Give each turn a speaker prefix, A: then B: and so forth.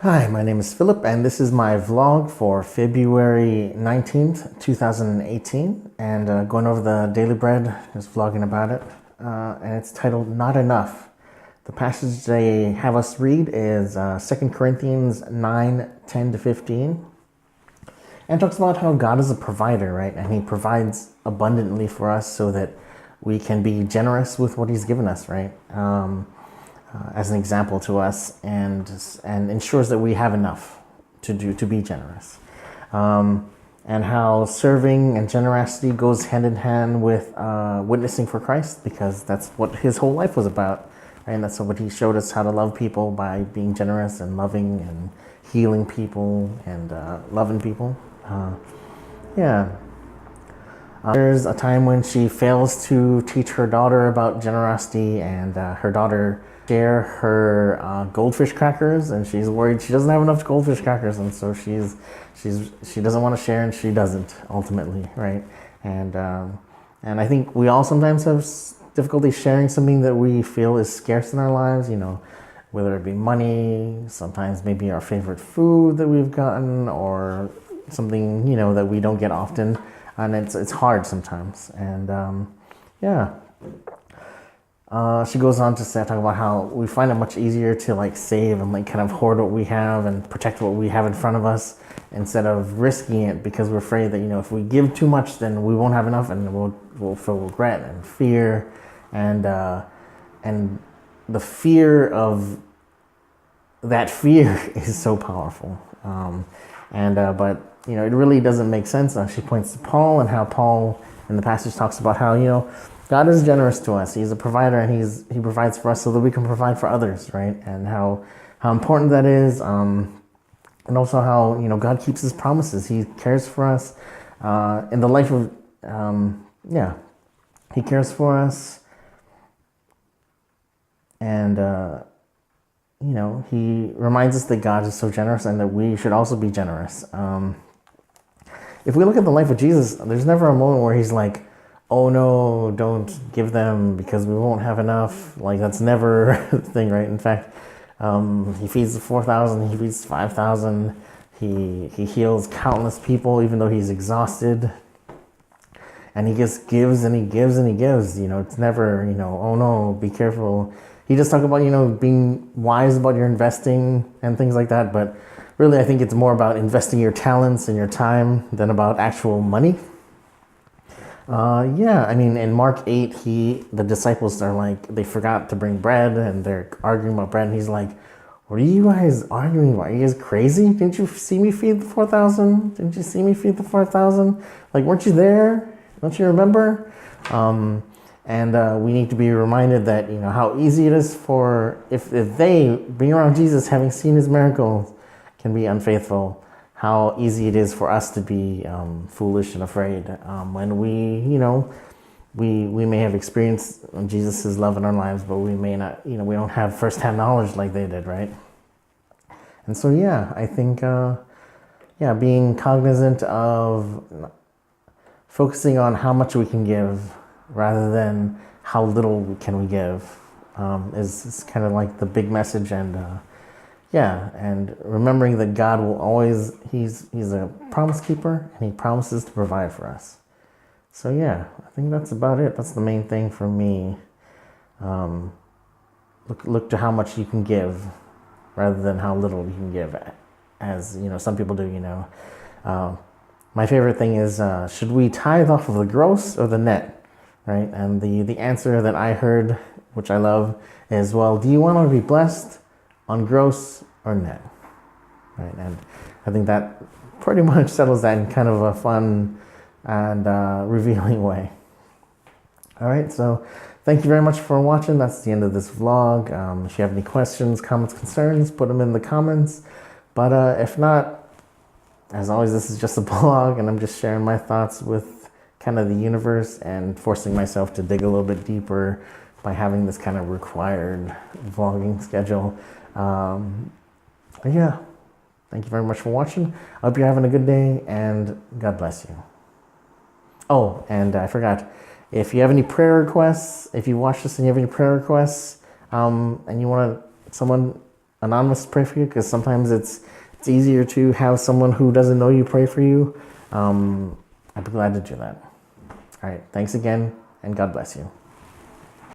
A: Hi, my name is Philip, and this is my vlog for February 19th, 2018. And going over the Daily Bread, just vlogging about it. And it's titled Not Enough. The passage they have us read is 2 Corinthians 9:10-15. And talks about how God is a provider, right? And He provides abundantly for us so that we can be generous with what He's given us, right? As an example to us, and ensures that we have enough to be generous, and how serving and generosity goes hand in hand with witnessing for Christ, because that's what His whole life was about, right? And that's what He showed us, how to love people by being generous and loving and healing people and loving people. There's a time when she fails to teach her daughter about generosity, and her daughter share her goldfish crackers, and she's worried she doesn't have enough goldfish crackers, and so she doesn't want to share, and she doesn't ultimately, right? And I think we all sometimes have difficulty sharing something that we feel is scarce in our lives, whether it be money, sometimes maybe our favorite food that we've gotten, or something that we don't get often, and it's hard sometimes. And she goes on to talk about how we find it much easier to save and kind of hoard what we have and protect what we have in front of us, instead of risking it, because we're afraid that if we give too much, then we won't have enough, and we'll feel regret and fear, and the fear of that fear is so powerful. But it really doesn't make sense. She points to Paul, and how Paul in the passage talks about how God is generous to us. He's a provider, and He provides for us so that we can provide for others, right? And how important that is, and also how God keeps His promises. He cares for us in the life of He cares for us, and He reminds us that God is so generous, and that we should also be generous. If we look at the life of Jesus, there's never a moment where He's like, oh no, don't give them because we won't have enough. That's never the thing, right? In fact, He feeds the 4,000, He feeds 5,000, He heals countless people even though He's exhausted. And He just gives and He gives and He gives. It's never, oh no, be careful. He just talk about, being wise about your investing and things like that. But really, I think it's more about investing your talents and your time than about actual money. In Mark 8, the disciples are they forgot to bring bread, and they're arguing about bread, and He's like, what are you guys arguing about? Are you guys crazy? Didn't you see me feed the 4,000? Didn't you see me feed the 4,000? Weren't you there? Don't you remember? We need to be reminded that, how easy it is for, if they, being around Jesus, having seen His miracles, can be unfaithful, how easy it is for us to be foolish and afraid when we may have experienced Jesus' love in our lives, but we may not, we don't have firsthand knowledge like they did, right? And so, I think, being cognizant of focusing on how much we can give rather than how little can we give is kind of the big message. And remembering that God will always, He's a promise keeper, and He promises to provide for us. So I think that's about it. That's the main thing for me. Look to how much you can give rather than how little you can give, as some people do. My favorite thing is, should we tithe off of the gross or the net, right? And the answer that I heard, which I love, is, well, do you want to be blessed on gross or net, right? And I think that pretty much settles that in kind of a fun and revealing way. All right, so thank you very much for watching. That's the end of this vlog. If you have any questions, comments, concerns, put them in the comments. But if not, as always, this is just a blog, and I'm just sharing my thoughts with kind of the universe, and forcing myself to dig a little bit deeper by having this kind of required vlogging schedule. Thank you very much for watching. I hope you're having a good day, and God bless you. Oh, and I forgot, if you have any prayer requests, if you watch this and you have any prayer requests, and you want someone anonymous to pray for you, because sometimes it's easier to have someone who doesn't know you pray for you. I'd be glad to do that. All right. Thanks again, and God bless you.